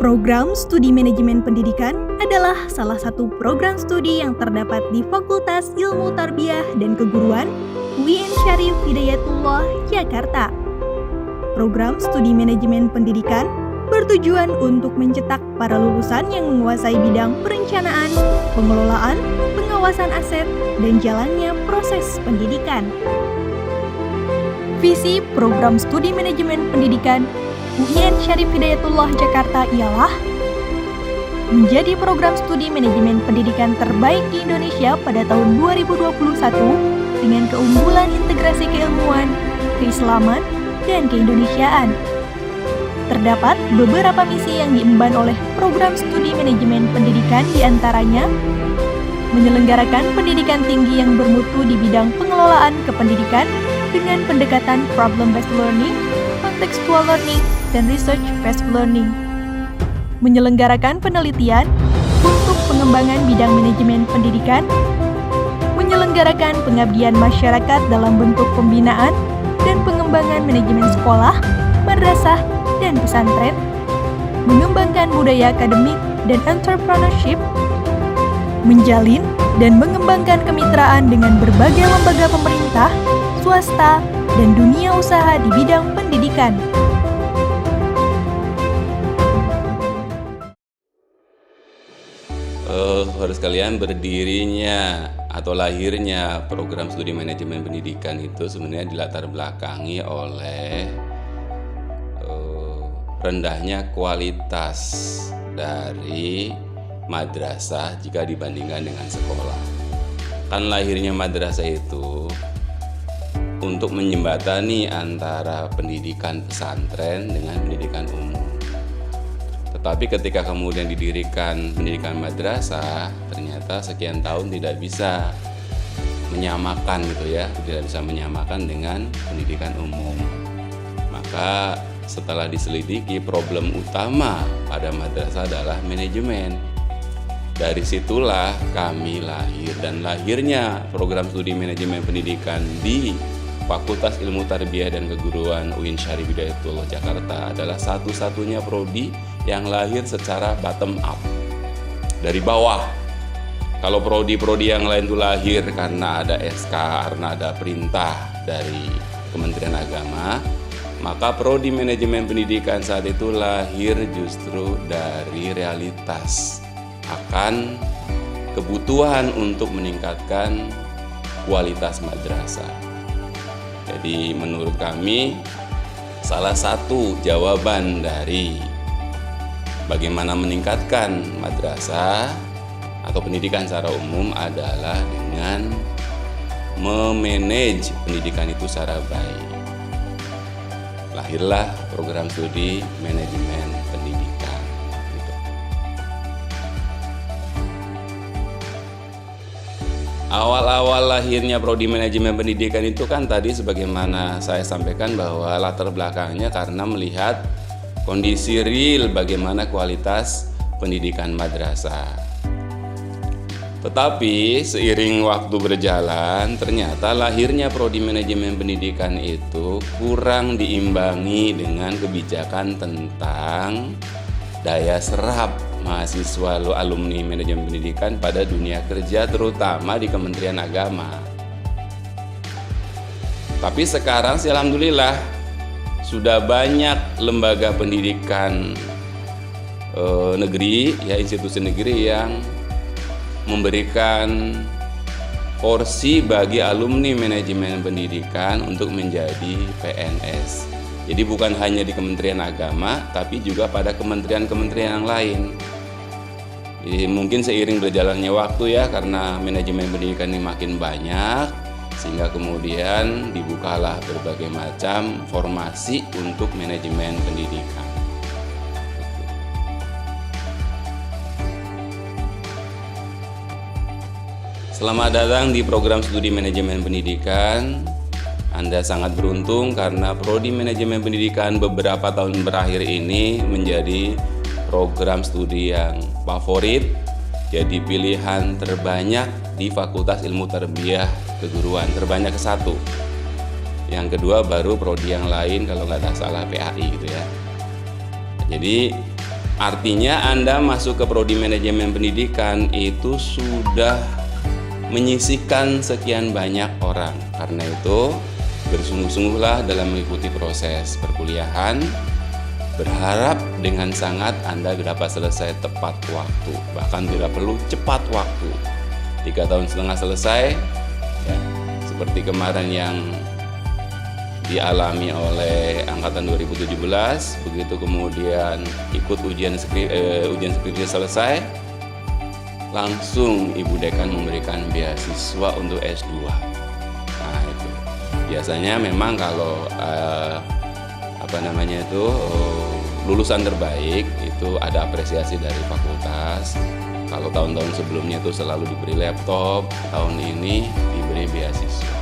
Program Studi Manajemen Pendidikan adalah salah satu program studi yang terdapat di Fakultas Ilmu Tarbiyah dan Keguruan UIN Syarif Hidayatullah, Jakarta. Program Studi Manajemen Pendidikan bertujuan untuk mencetak para lulusan yang menguasai bidang perencanaan, pengelolaan, pengawasan aset, dan jalannya proses pendidikan. Visi Program Studi Manajemen Pendidikan UIN Syarif Hidayatullah Jakarta ialah menjadi program studi manajemen pendidikan terbaik di Indonesia pada tahun 2021 dengan keunggulan integrasi keilmuan, keislaman, dan keindonesiaan. Terdapat beberapa misi yang diemban oleh program studi manajemen pendidikan, diantaranya menyelenggarakan pendidikan tinggi yang bermutu di bidang pengelolaan kependidikan dengan pendekatan problem-based learning, contextual learning, dan research-based learning. Menyelenggarakan penelitian untuk pengembangan bidang manajemen pendidikan, menyelenggarakan pengabdian masyarakat dalam bentuk pembinaan dan pengembangan manajemen sekolah, madrasah, dan pesantren, mengembangkan budaya akademik dan entrepreneurship, menjalin dan mengembangkan kemitraan dengan berbagai lembaga pemerintah, swasta, dan dunia usaha di bidang pendidikan. Saudara sekalian, berdirinya atau lahirnya program studi manajemen pendidikan itu sebenarnya dilatar belakangi oleh rendahnya kualitas dari madrasah jika dibandingkan dengan sekolah. Kan lahirnya madrasah itu untuk menjembatani antara pendidikan pesantren dengan pendidikan umum. Tetapi ketika kemudian didirikan pendidikan madrasah, ternyata sekian tahun tidak bisa menyamakan tidak bisa menyamakan dengan pendidikan umum. Maka setelah diselidiki, problem utama pada madrasah adalah manajemen. Dari situlah kami lahir, dan lahirnya program studi manajemen pendidikan di Fakultas Ilmu Tarbiyah dan Keguruan UIN Syarif Hidayatullah Jakarta adalah satu-satunya prodi yang lahir secara bottom up, dari bawah. Kalau prodi-prodi yang lain itu lahir karena ada SK, karena ada perintah dari Kementerian Agama, maka prodi manajemen pendidikan saat itu lahir justru dari realitas akan kebutuhan untuk meningkatkan kualitas madrasah. Jadi menurut kami salah satu jawaban dari bagaimana meningkatkan madrasah atau pendidikan secara umum adalah dengan memanage pendidikan itu secara baik. Lahirlah program studi manajemen pendidikan. Awal-awal lahirnya prodi manajemen pendidikan itu kan tadi sebagaimana saya sampaikan bahwa latar belakangnya karena melihat kondisi real bagaimana kualitas pendidikan madrasah. Tetapi seiring waktu berjalan, ternyata lahirnya prodi manajemen pendidikan itu kurang diimbangi dengan kebijakan tentang daya serap mahasiswa alumni manajemen pendidikan pada dunia kerja, terutama di Kementerian Agama. Tapi sekarang sih alhamdulillah sudah banyak lembaga pendidikan negeri, institusi negeri yang memberikan porsi bagi alumni manajemen pendidikan untuk menjadi PNS. Jadi bukan hanya di Kementerian Agama, tapi juga pada kementerian-kementerian yang lain. Jadi mungkin seiring berjalannya waktu karena manajemen pendidikan ini makin banyak, sehingga kemudian dibukalah berbagai macam formasi untuk manajemen pendidikan. Selamat datang di program studi manajemen pendidikan. Anda sangat beruntung karena prodi manajemen pendidikan beberapa tahun berakhir ini menjadi program studi yang favorit, jadi pilihan terbanyak di Fakultas Ilmu Tarbiyah Keguruan, terbanyak ke-1. Yang kedua baru prodi yang lain, kalau nggak salah PAI gitu ya. Jadi Artinya Anda masuk ke prodi manajemen pendidikan itu sudah menyisihkan sekian banyak orang. Karena itu bersungguh-sungguhlah dalam mengikuti proses perkuliahan. Berharap dengan sangat Anda dapat selesai tepat waktu, bahkan tidak perlu cepat waktu. 3,5 tahun selesai, ya, seperti kemarin yang dialami oleh angkatan 2017, begitu kemudian ikut ujian skripsi selesai, langsung Ibu Dekan memberikan beasiswa untuk S2. Nah itu biasanya memang kalau lulusan terbaik itu ada apresiasi dari fakultas. Kalau tahun-tahun sebelumnya itu selalu diberi laptop, tahun ini diberi beasiswa.